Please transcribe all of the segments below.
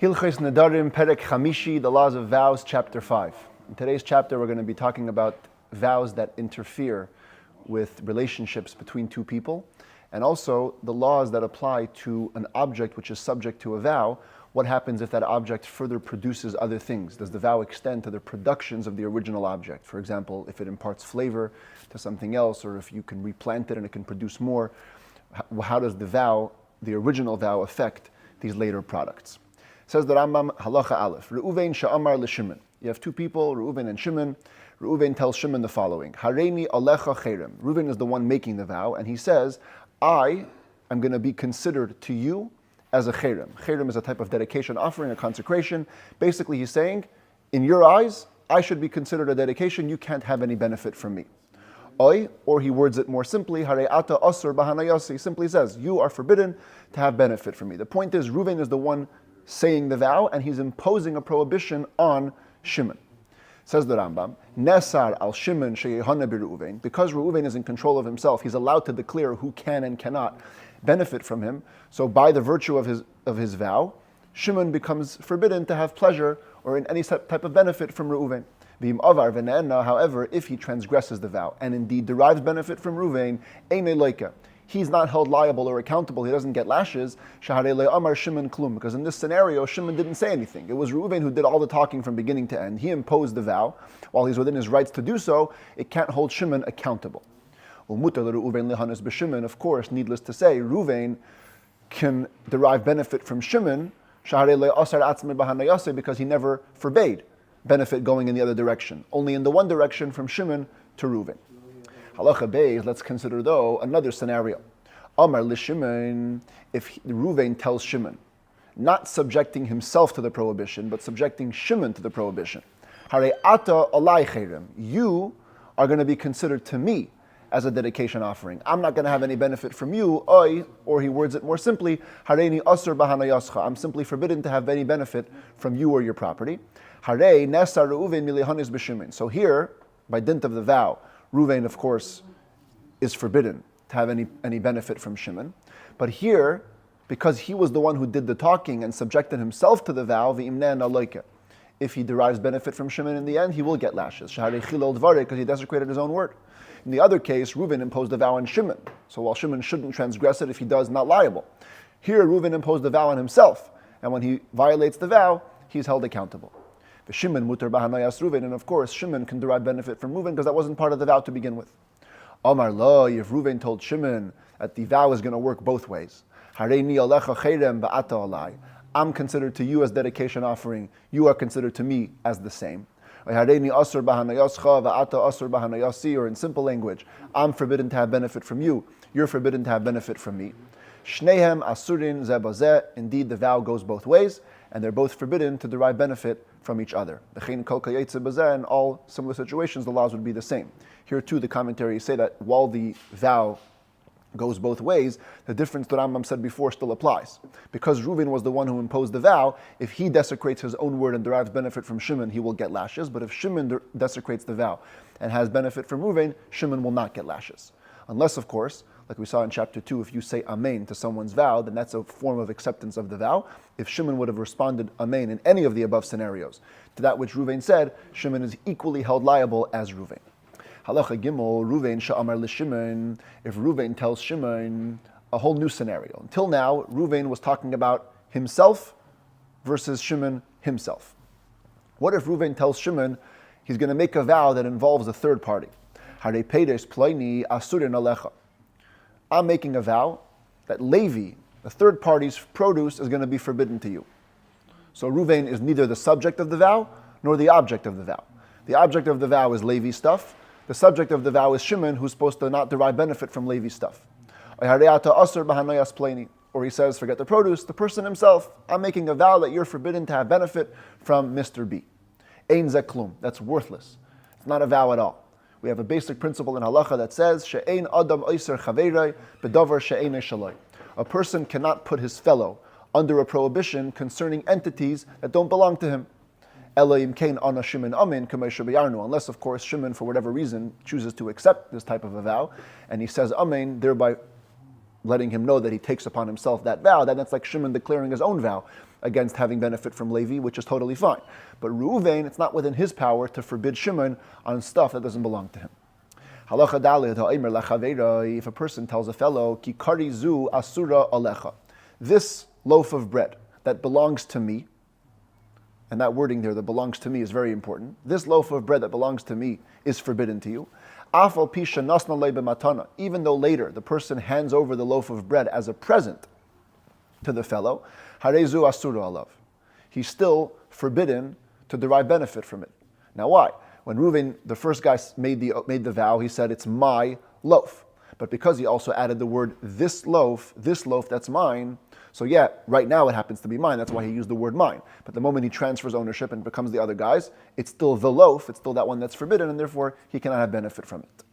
Hilchos Nedarim, Perek Chamishi, the laws of vows, chapter 5. In today's chapter, we're going to be talking about vows that interfere with relationships between two people, and also the laws that apply to an object which is subject to a vow. What happens if that object further produces other things? Does the vow extend to the productions of the original object? For example, if it imparts flavor to something else, or if you can replant it and it can produce more, how does the vow, the original vow, affect these later products? Says the Rambam, Halacha Aleph, Reuven sha'amar l'Shimon. You have two people, Reuven and Shimon. Reuven tells Shimon the following, Hareini alecha cherem. Reuven is the one making the vow, and he says, I am going to be considered to you as a cherem. Cherem is a type of dedication offering, a consecration. Basically, he's saying, in your eyes, I should be considered a dedication. You can't have any benefit from me. Oy, or he words it more simply, Hare ata asur b'hanayasi. He simply says, you are forbidden to have benefit from me. The point is, Reuven is the one saying the vow, and he's imposing a prohibition on Shimon. Says the Rambam, Nesar al Shimon sheyehana b'Reuven. Because Reuven is in control of himself, he's allowed to declare who can and cannot benefit from him. So by the virtue of his vow, Shimon becomes forbidden to have pleasure or in any type of benefit from Reuven. V'im avar v'ne'ena, however, if he transgresses the vow and indeed derives benefit from Reuven, einei loika, he's not held liable or accountable, he doesn't get lashes, Shaharei le'amar Shimon klum, because in this scenario, Shimon didn't say anything. It was Reuven who did all the talking from beginning to end. He imposed the vow. While he's within his rights to do so, it can't hold Shimon accountable. Of course, needless to say, Reuven can derive benefit from Shimon, because he never forbade benefit going in the other direction, only in the one direction from Shimon to Reuven. Halacha Beis, let's consider though another scenario. Amar l'Shimon, if Reuven tells Shimon, not subjecting himself to the prohibition, but subjecting Shimon to the prohibition. Hare ata alai cherem, you are going to be considered to me as a dedication offering. I'm not going to have any benefit from you. Oy, or he words it more simply, hareini asur b'hanayascha. I'm simply forbidden to have any benefit from you or your property. Hare nesa Reuven milihanis b'Shimon. So here, by dint of the vow, Reuven, of course, is forbidden to have any benefit from Shimon. But here, because he was the one who did the talking and subjected himself to the vow, if he derives benefit from Shimon in the end, he will get lashes. Because he desecrated his own word. In the other case, Reuven imposed the vow on Shimon. So while Shimon shouldn't transgress it, if he does, not liable. Here, Reuven imposed the vow on himself. And when he violates the vow, he's held accountable. The Shimon mutar b'hanayas Reuven, and of course, Shimon can derive benefit from Reuven because that wasn't part of the vow to begin with. Amar lo, if Reuven told Shimon that the vow is going to work both ways. Hareini alecha cherem v'ata alai. I'm considered to you as dedication offering. You are considered to me as the same. Hareini asur b'hanayascha v'ata asur b'hanayasi, or in simple language, I'm forbidden to have benefit from you. You're forbidden to have benefit from me. Shnehem asurin ze bazeh. Indeed, the vow goes both ways, and they're both forbidden to derive benefit from each other. In all similar situations, the laws would be the same. Here too, the commentaries say that while the vow goes both ways, the difference that Rambam said before still applies. Because Reuven was the one who imposed the vow, if he desecrates his own word and derives benefit from Shimon, he will get lashes. But if Shimon desecrates the vow and has benefit from Reuven, Shimon will not get lashes. Unless, of course, like we saw in chapter 2, if you say Amen to someone's vow, then that's a form of acceptance of the vow. If Shimon would have responded Amen in any of the above scenarios to that which Reuven said, Shimon is equally held liable as Reuven. Halacha Gimel, Reuven sha'amar l'Shimon. If Reuven tells Shimon a whole new scenario. Until now, Reuven was talking about himself versus Shimon himself. What if Reuven tells Shimon he's going to make a vow that involves a third party? Hare peides ploini asurin alecha. I'm making a vow that Levi, the third party's produce, is going to be forbidden to you. So Reuven is neither the subject of the vow nor the object of the vow. The object of the vow is Levi's stuff. The subject of the vow is Shimon, who's supposed to not derive benefit from Levi's stuff. Or he says, forget the produce, the person himself, I'm making a vow that you're forbidden to have benefit from Mr. B. Ein ze klum. That's worthless. It's not a vow at all. We have a basic principle in halacha that says, she'ein adam oiser chaveirei bedavar she'ein shaloi. A person cannot put his fellow under a prohibition concerning entities that don't belong to him. Unless, of course, Shimon, for whatever reason, chooses to accept this type of a vow, and he says amen, thereby letting him know that he takes upon himself that vow, then that's like Shimon declaring his own vow. against having benefit from Levi, which is totally fine. But Reuven, it's not within his power to forbid Shimon on stuff that doesn't belong to him. Halacha daled ha'omer lachaveira, if a person tells a fellow, ki kari zu asura alecha, this loaf of bread that belongs to me, and that wording there, that belongs to me, is very important. This loaf of bread that belongs to me is forbidden to you. Afal pisha nasna le b'matana, even though later the person hands over the loaf of bread as a present to the fellow, harezu asura alav, he's still forbidden to derive benefit from it. Now why? When Reuven, the first guy, made the vow, he said, it's my loaf. But because he also added the word, this loaf that's mine, so yeah, right now it happens to be mine, that's why he used the word mine. But the moment he transfers ownership and becomes the other guy's, it's still the loaf, it's still that one that's forbidden, and therefore he cannot have benefit from it.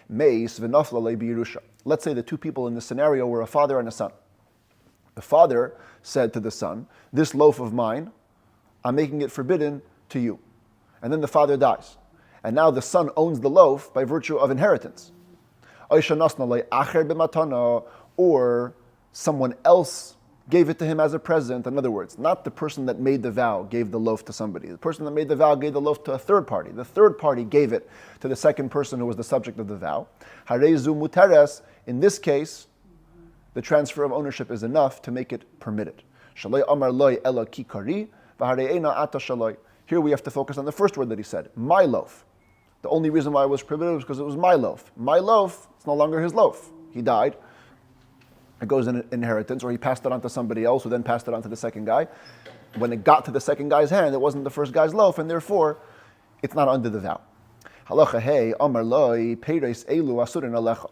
Meis v'nafla le b'yerusha. Let's say the two people in this scenario were a father and a son. The father said to the son, this loaf of mine, I'm making it forbidden to you. And then the father dies. And now the son owns the loaf by virtue of inheritance. Or someone else gave it to him as a present. In other words, not the person that made the vow gave the loaf to somebody. The person that made the vow gave the loaf to a third party. The third party gave it to the second person who was the subject of the vow. Harezu muteres, in this case, the transfer of ownership is enough to make it permitted. Shaloi amar loy ela kikari, v'hareina ata shaloi. Here we have to focus on the first word that he said, my loaf. The only reason why it was prohibited was because it was my loaf. My loaf, it's no longer his loaf. He died. It goes in inheritance, or he passed it on to somebody else, who then passed it on to the second guy. When it got to the second guy's hand, it wasn't the first guy's loaf, and therefore, it's not under the vow. Halacha hey, amar loi, peiros elu asurin alecha.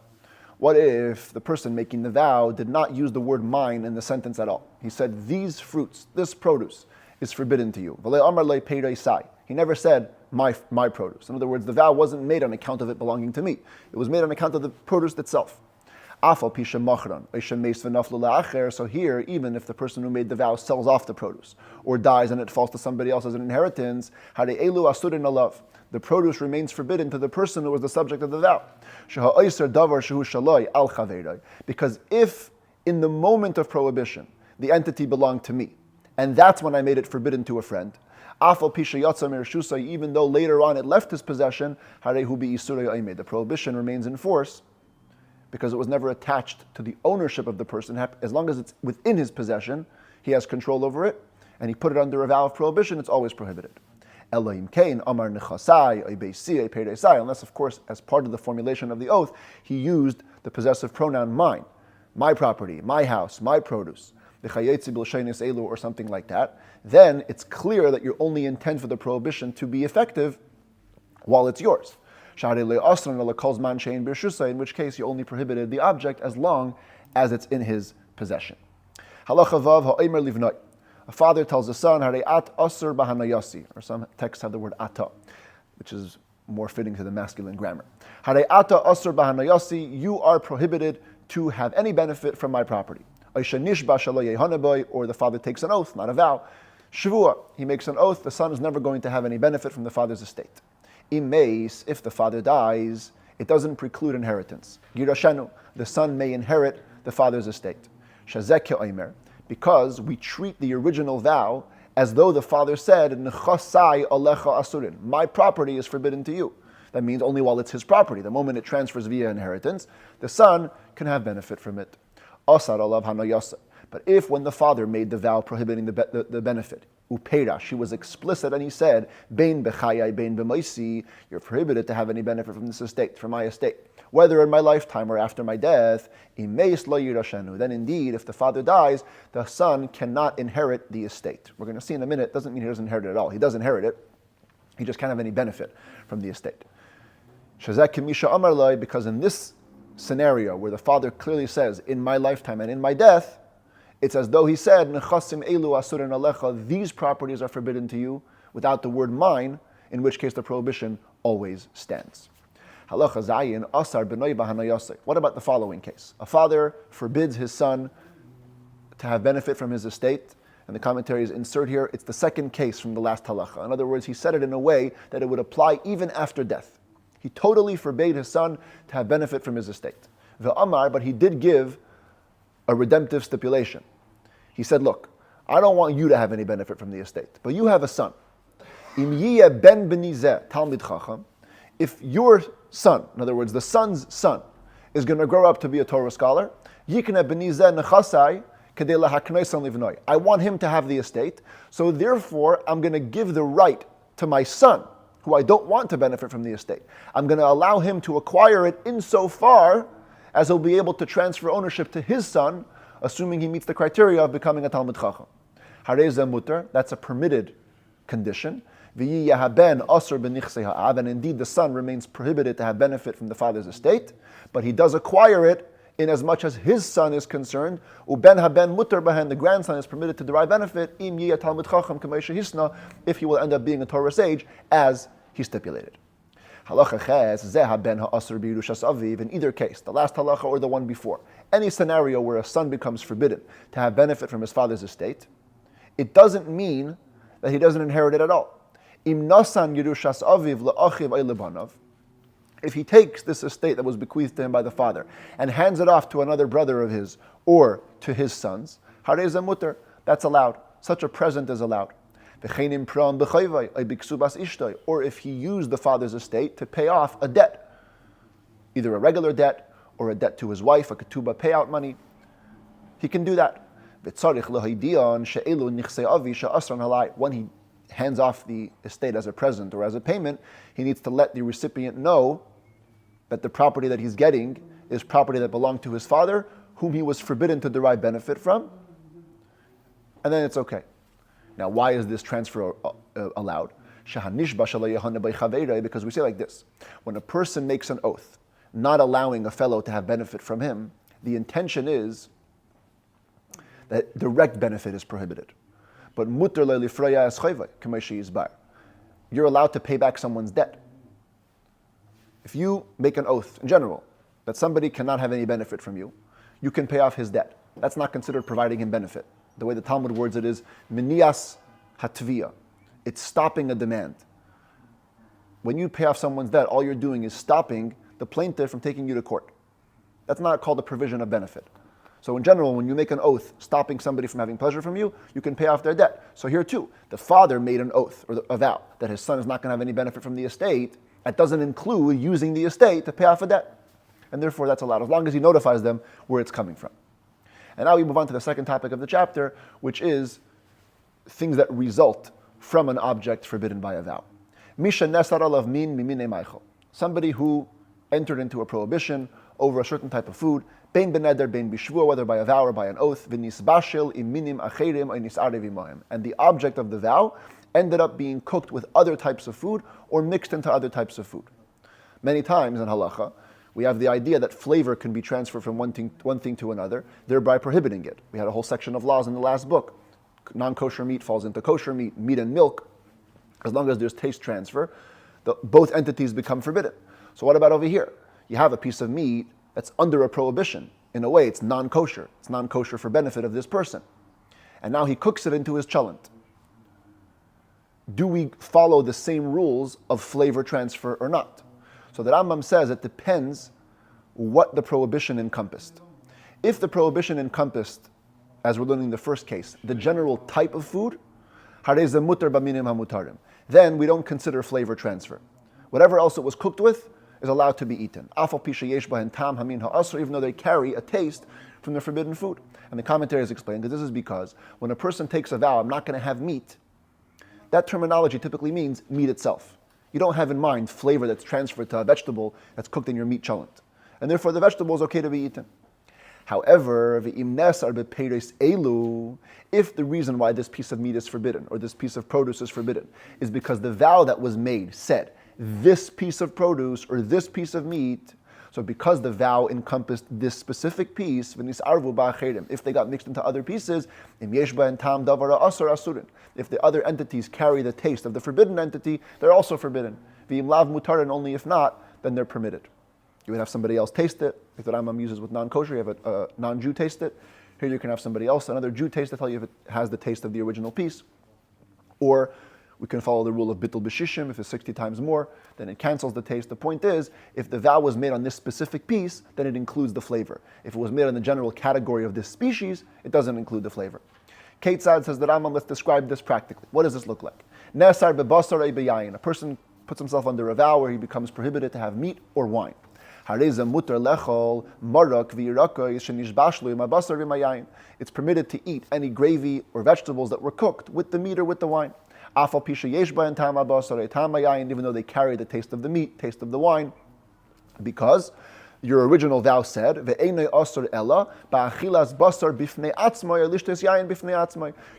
What if the person making the vow did not use the word mine in the sentence at all? He said, these fruits, this produce, is forbidden to you. He never said, my produce. In other words, the vow wasn't made on account of it belonging to me. It was made on account of the produce itself. So here, even if the person who made the vow sells off the produce, or dies and it falls to somebody else as an inheritance, the produce remains forbidden to the person who was the subject of the vow. Because if in the moment of prohibition, the entity belonged to me, and that's when I made it forbidden to a friend, even though later on it left his possession, the prohibition remains in force because it was never attached to the ownership of the person. As long as it's within his possession, he has control over it, and he put it under a vow of prohibition, it's always prohibited. Unless, of course, as part of the formulation of the oath, he used the possessive pronoun mine, my property, my house, my produce, or something like that, then it's clear that you only intend for the prohibition to be effective while it's yours. In which case you only prohibited the object as long as it's in his possession. A father tells the son, or some texts have the word ata, which is more fitting to the masculine grammar. You are prohibited to have any benefit from my property. Or the father takes an oath, not a vow. Shavua, he makes an oath, the son is never going to have any benefit from the father's estate. If the father dies, it doesn't preclude inheritance. Girashenu, the son may inherit the father's estate. Because we treat the original vow as though the father said, Nechasai alecha asurin, my property is forbidden to you. That means only while it's his property. The moment it transfers via inheritance, the son can have benefit from it. Asar alav hanayasa. But if when the father made the vow prohibiting the benefit, upeira, she was explicit and he said, bein bechayai, bein b'maisi, you're prohibited to have any benefit from this estate, from my estate, whether in my lifetime or after my death, imeis lo yirashenu. Then indeed, if the father dies, the son cannot inherit the estate. We're going to see in a minute, doesn't mean he doesn't inherit it at all. He does inherit it, he just can't have any benefit from the estate. Shazak kimisha amar lai, because in this scenario where the father clearly says, in my lifetime and in my death, it's as though he said, Nechasim elu asurin alecha, these properties are forbidden to you, without the word mine, in which case the prohibition always stands. Halacha zayin asar b'noi b'hanayase. What about the following case? A father forbids his son to have benefit from his estate, and the commentaries insert here, it's the second case from the last halacha. In other words, he said it in a way that it would apply even after death. He totally forbade his son to have benefit from his estate. Ve'amar, but he did give a redemptive stipulation. He said, look, I don't want you to have any benefit from the estate, but you have a son. Im yiyeh ben benizeh talmid chacham. If your son, in other words, the son's son, is going to grow up to be a Torah scholar, yikneh benizeh nechasai kedei lahaknois livnoi. I want him to have the estate, so therefore I'm going to give the right to my son, who I don't want to benefit from the estate. I'm going to allow him to acquire it insofar as he'll be able to transfer ownership to his son, assuming he meets the criteria of becoming a Talmid Chacham. Harei zeh muter, that's a permitted condition. V'yiyeh haben asur b'nichsei ha'av, and indeed the son remains prohibited to have benefit from the father's estate, but he does acquire it in as much as his son is concerned. Uben haben muter b'hen, the grandson is permitted to derive benefit, im yiyeh Talmid Chacham k'may shehisna, if he will end up being a Torah sage, as he stipulated. Halacha ches, zeh haben ha'asur b'yirushas aviv, in either case, the last halacha or the one before, any scenario where a son becomes forbidden to have benefit from his father's estate, it doesn't mean that he doesn't inherit it at all. Im nasan yirushas aviv la'achiv ay lebanav, if he takes this estate that was bequeathed to him by the father and hands it off to another brother of his or to his sons, harei zeh muter, that's allowed. Such a present is allowed. Or if he used the father's estate to pay off a debt, either a regular debt or a debt to his wife, a ketubah payout money, he can do that. When he hands off the estate as a present or as a payment, he needs to let the recipient know that the property that he's getting is property that belonged to his father, whom he was forbidden to derive benefit from, and then it's okay. Now, why is this transfer allowed? Because we say like this: when a person makes an oath, not allowing a fellow to have benefit from him, the intention is that direct benefit is prohibited. But muter le'lifraya es chayvay, k'may she'yizbar. You're allowed to pay back someone's debt. If you make an oath, in general, that somebody cannot have any benefit from you, you can pay off his debt. That's not considered providing him benefit. The way the Talmud words it is, minias hatvia. It's stopping a demand. When you pay off someone's debt, all you're doing is stopping the plaintiff from taking you to court. That's not called a provision of benefit. So in general, when you make an oath stopping somebody from having pleasure from you, you can pay off their debt. So here too, the father made an oath, or a vow, that his son is not going to have any benefit from the estate. That doesn't include using the estate to pay off a debt. And therefore that's allowed, as long as he notifies them where it's coming from. And now we move on to the second topic of the chapter, which is things that result from an object forbidden by a vow. Misha nesar alav min mimine maichel. Somebody who entered into a prohibition over a certain type of food, bein beneder, bein bishvua, whether by a vow or by an oath, v'nisbashel im minim acherim or nisarev imohem. And the object of the vow ended up being cooked with other types of food or mixed into other types of food. Many times in halacha, we have the idea that flavor can be transferred from one thing to another, thereby prohibiting it. We had a whole section of laws in the last book. Non-kosher meat falls into kosher meat, meat and milk. As long as there's taste transfer, both entities become forbidden. So what about over here? You have a piece of meat that's under a prohibition. In a way, it's non-kosher. It's non-kosher for benefit of this person. And now he cooks it into his chalent. Do we follow the same rules of flavor transfer or not? So the Rambam says it depends what the prohibition encompassed. If the prohibition encompassed, as we're learning in the first case, the general type of food, harei zeh muter b'minim hamutarim, then we don't consider flavor transfer. Whatever else it was cooked with is allowed to be eaten. Afal pi sheyesh bahen tam hamin ha'asr, even though they carry a taste from the forbidden food. And the commentaries explain that this is because when a person takes a vow, I'm not going to have meat, that terminology typically means meat itself. You don't have in mind flavor that's transferred to a vegetable that's cooked in your meat chalent. And therefore the vegetable is okay to be eaten. However, if the reason why this piece of meat is forbidden or this piece of produce is forbidden is because the vow that was made said, this piece of produce or this piece of meat, so because the vow encompassed this specific piece, if they got mixed into other pieces, if the other entities carry the taste of the forbidden entity, they're also forbidden. And only if not, then they're permitted. You would have somebody else taste it. Like the Rambam uses with non-kosher, you have a non-Jew taste it. Here you can have somebody else, another Jew taste it, tell you if it has the taste of the original piece. Or we can follow the rule of bittul b'shishim. If it's 60 times more, then it cancels the taste. The point is, if the vow was made on this specific piece, then it includes the flavor. If it was made on the general category of this species, it doesn't include the flavor. Ketzad, says the Rambam, let's describe this practically. What does this look like? Nesar bebasar beyayin. A person puts himself under a vow where he becomes prohibited to have meat or wine. It's permitted to eat any gravy or vegetables that were cooked with the meat or with the wine. Even though they carry the taste of the meat, taste of the wine. Because your original vow said,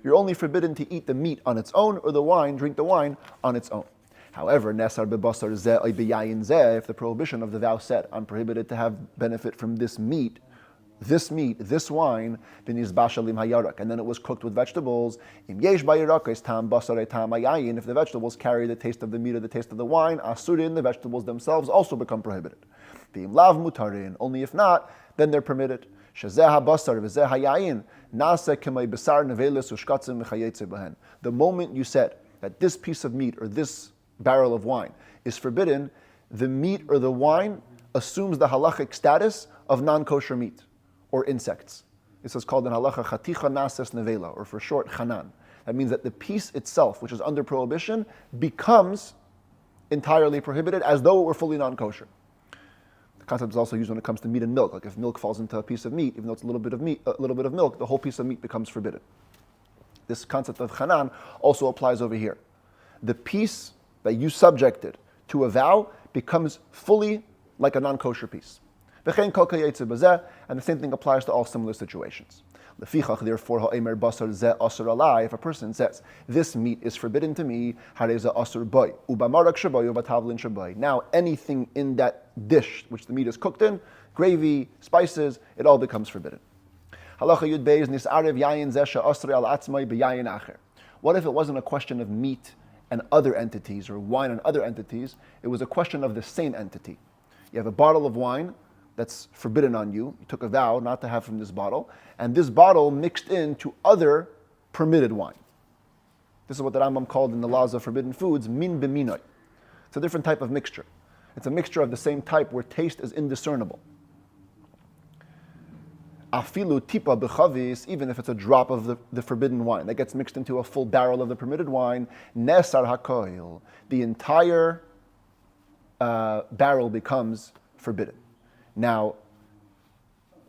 you're only forbidden to eat the meat on its own or the wine, drink the wine on its own. However, if the prohibition of the vow said, I'm prohibited to have benefit from this meat, this wine, and then it was cooked with vegetables, if the vegetables carry the taste of the meat or the taste of the wine, asurin, the vegetables themselves also become prohibited. Only if not, then they're permitted. The moment you said that this piece of meat or this barrel of wine is forbidden, the meat or the wine assumes the halachic status of non-kosher meat or insects. This is called in halacha chaticha nases nevela, or for short, chanan. That means that the piece itself, which is under prohibition, becomes entirely prohibited as though it were fully non-kosher. The concept is also used when it comes to meat and milk. Like if milk falls into a piece of meat, even though it's a little bit of milk, the whole piece of meat becomes forbidden. This concept of chanan also applies over here. The piece that you subjected to a vow becomes fully like a non-kosher piece. And the same thing applies to all similar situations. Therefore, if a person says, this meat is forbidden to me, now anything in that dish which the meat is cooked in, gravy, spices, it all becomes forbidden. What if it wasn't a question of meat and other entities, or wine and other entities? It was a question of the same entity. You have a bottle of wine that's forbidden on you. You took a vow not to have from this bottle, and this bottle mixed into other permitted wine. This is what the Rambam called in the laws of forbidden foods, min b'minoi. It's a different type of mixture. It's a mixture of the same type where taste is indiscernible. Afilu tipa b'chavis, even if it's a drop of the forbidden wine that gets mixed into a full barrel of the permitted wine, nesar hakoil, the entire barrel becomes forbidden. Now,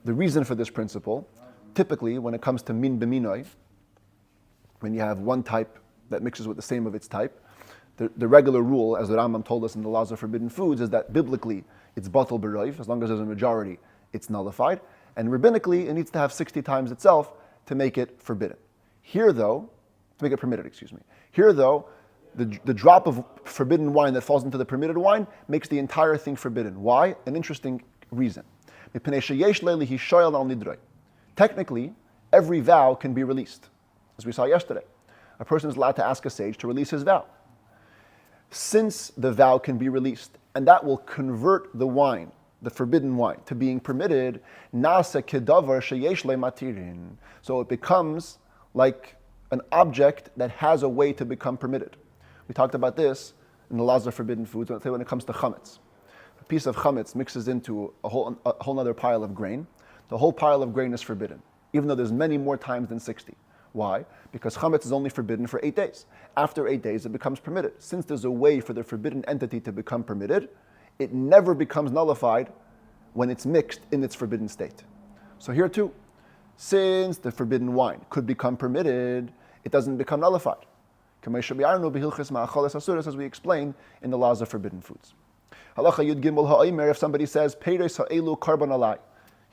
the reason for this principle, typically when it comes to min b'minoi, when you have one type that mixes with the same of its type, the regular rule, as the Rambam told us in the laws of forbidden foods, is that biblically it's batal b'roiv, as long as there's a majority, it's nullified. And rabbinically, it needs to have 60 times itself to make it forbidden. Here though, to make it permitted, Here though, the drop of forbidden wine that falls into the permitted wine makes the entire thing forbidden. Why? An interesting reason. Technically, every vow can be released. As we saw yesterday, a person is allowed to ask a sage to release his vow. Since the vow can be released, and that will convert the wine, the forbidden wine, to being permitted, nasa kedavar sheyesh le matirin. So it becomes like an object that has a way to become permitted. We talked about this in the laws of forbidden foods when it comes to chametz. A piece of chametz mixes into a whole other pile of grain. The whole pile of grain is forbidden, even though there's many more times than 60. Why? Because chametz is only forbidden for 8 days. After 8 days, it becomes permitted. Since there's a way for the forbidden entity to become permitted, it never becomes nullified when it's mixed in its forbidden state. So here too, since the forbidden wine could become permitted, it doesn't become nullified. As we explained in the laws of forbidden foods. If somebody says, he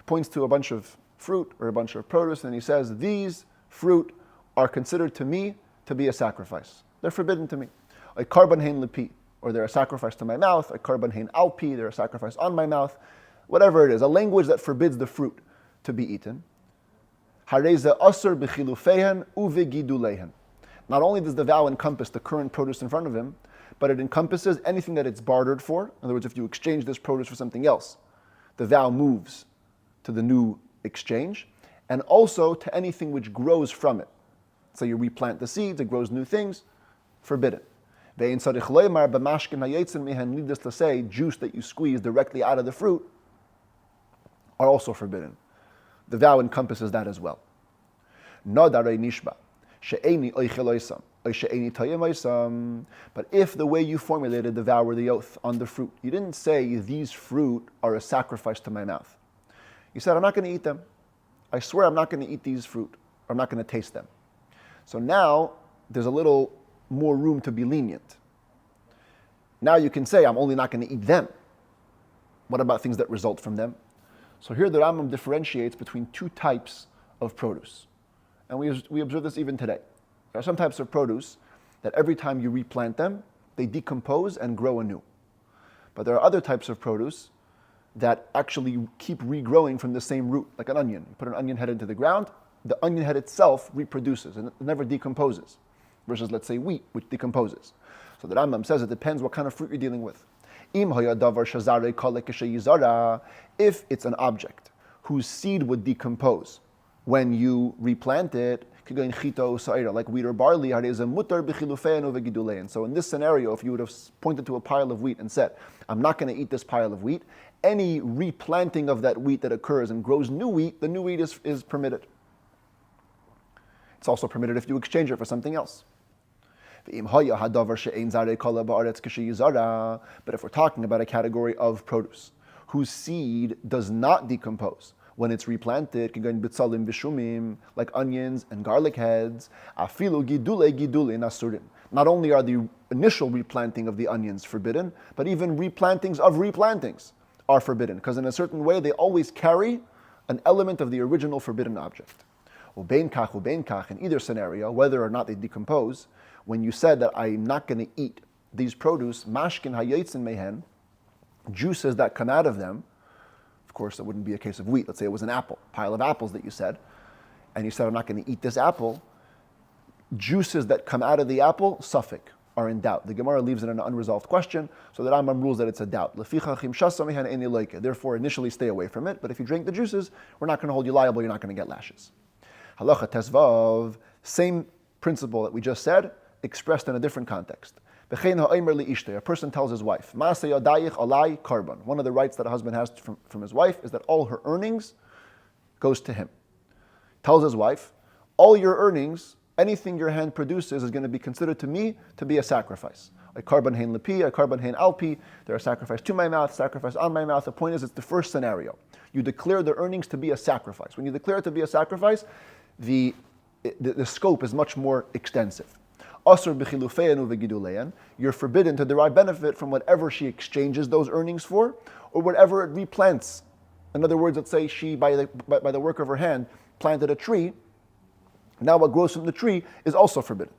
points to a bunch of fruit or a bunch of produce and he says, these fruit are considered to me to be a sacrifice. They're forbidden to me. A karban hein lepi, or they're a sacrifice to my mouth. A karban hein alpi, they're a sacrifice on my mouth. Whatever it is, a language that forbids the fruit to be eaten. Hareza asur b'chilufeihen uvegiduleihen. Not only does the vow encompass the current produce in front of him, but it encompasses anything that it's bartered for. In other words, if you exchange this produce for something else, the vow moves to the new exchange, and also to anything which grows from it. So you replant the seeds, it grows new things, forbidden. Needless to say, juice that you squeeze directly out of the fruit are also forbidden. The vow encompasses that as well. She'eni oichel oisam, or she'eni tayim oisam. But if the way you formulated the vow or the oath on the fruit, you didn't say these fruit are a sacrifice to my mouth. You said, I'm not going to eat them. I swear I'm not going to eat these fruit. I'm not going to taste them. So now there's a little more room to be lenient. Now you can say, I'm only not going to eat them. What about things that result from them? So here the Rambam differentiates between two types of produce. And we observe this even today. There are some types of produce that every time you replant them, they decompose and grow anew. But there are other types of produce that actually keep regrowing from the same root, like an onion. You put an onion head into the ground, the onion head itself reproduces and it never decomposes, versus, let's say, wheat, which decomposes. So the Rambam says it depends what kind of fruit you're dealing with. If it's an object whose seed would decompose when you replant it, like wheat or barley, and so in this scenario, if you would have pointed to a pile of wheat and said, I'm not going to eat this pile of wheat, any replanting of that wheat that occurs and grows new wheat, the new wheat is permitted. It's also permitted if you exchange it for something else. But if we're talking about a category of produce whose seed does not decompose when it's replanted, like onions and garlic heads, not only are the initial replanting of the onions forbidden, but even replantings of replantings are forbidden, because in a certain way they always carry an element of the original forbidden object. In either scenario, whether or not they decompose, when you said that I'm not going to eat these produce, mashkin hayotzin mehen, juices that come out of them, of course that wouldn't be a case of wheat, let's say it was an apple, pile of apples that you said, and you said I'm not going to eat this apple, juices that come out of the apple, safek, are in doubt. The Gemara leaves it an unresolved question, so the Rambam rules that it's a doubt. Therefore, initially stay away from it, but if you drink the juices, we're not going to hold you liable, you're not going to get lashes. Halacha tesvav, same principle that we just said, expressed in a different context. A person tells his wife, one of the rights that a husband has from his wife is that all her earnings goes to him. Tells his wife, all your earnings, anything your hand produces is going to be considered to me to be a sacrifice. A karban hein lepi, a karban hein alpi, they're a sacrifice to my mouth, sacrifice on my mouth. The point is, it's the first scenario. You declare the earnings to be a sacrifice. When you declare it to be a sacrifice, the scope is much more extensive. You're forbidden to derive benefit from whatever she exchanges those earnings for, or whatever it replants. In other words, let's say she, by the work of her hand, planted a tree. Now what grows from the tree is also forbidden.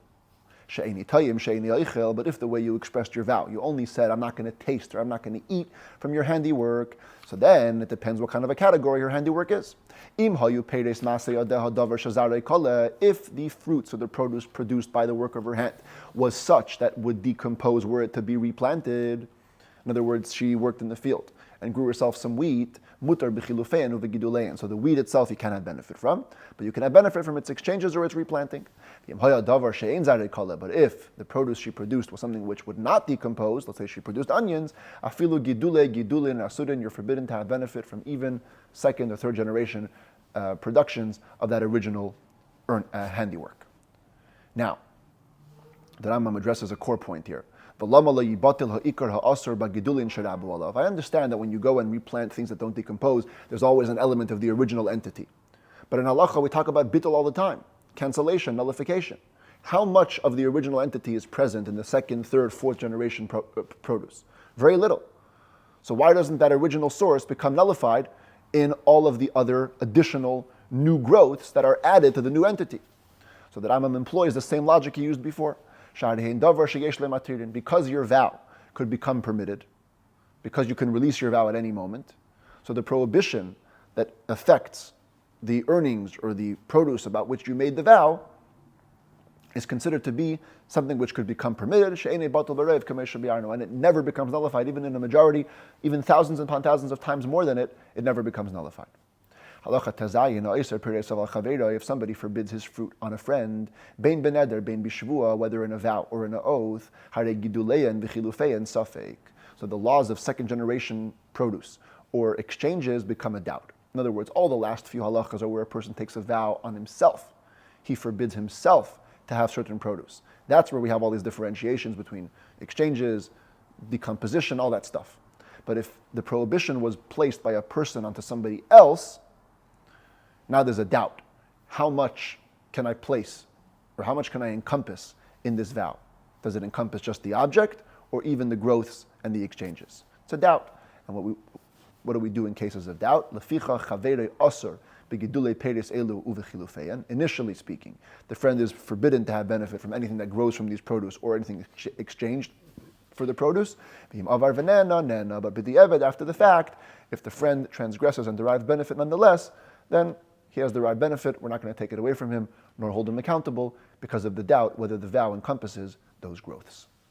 But if the way you expressed your vow, you only said, I'm not going to taste or I'm not going to eat from your handiwork, so then it depends what kind of a category your handiwork is. If the fruits or the produce produced by the work of her hand was such that would decompose were it to be replanted, in other words, she worked in the field and grew herself some wheat, mutar b'chilufein uvegidulein. So the wheat itself you cannot benefit from, but you cannot benefit from its exchanges or its replanting. But if the produce she produced was something which would not decompose, let's say she produced onions, afilu gidulin asudin, you're forbidden to have benefit from even second or third generation productions of that original handiwork. Now, the Rambam addresses a core point here. I understand that when you go and replant things that don't decompose, there's always an element of the original entity. But in halacha, we talk about bittul all the time. Cancellation, nullification. How much of the original entity is present in the second, third, fourth generation produce? Very little. So why doesn't that original source become nullified in all of the other additional new growths that are added to the new entity? So that Rambam employs the same logic he used before. Because your vow could become permitted, because you can release your vow at any moment, so the prohibition that affects the earnings or the produce about which you made the vow is considered to be something which could become permitted, and it never becomes nullified, even in a majority, even thousands upon thousands of times more than it never becomes nullified. If somebody forbids his fruit on a friend, bein beneder, bein bishvua, whether in a vow or in an oath, so the laws of second generation produce or exchanges become a doubt. In other words, all the last few halachas are where a person takes a vow on himself. He forbids himself to have certain produce. That's where we have all these differentiations between exchanges, decomposition, all that stuff. But if the prohibition was placed by a person onto somebody else, now there's a doubt. How much can I place, or how much can I encompass in this vow? Does it encompass just the object, or even the growths and the exchanges? It's a doubt. And what do we do in cases of doubt? Initially speaking, the friend is forbidden to have benefit from anything that grows from these produce or anything exchanged for the produce. But b'di'evad, after the fact, if the friend transgresses and derives benefit nonetheless, then he has derived benefit. We're not going to take it away from him, nor hold him accountable because of the doubt whether the vow encompasses those growths.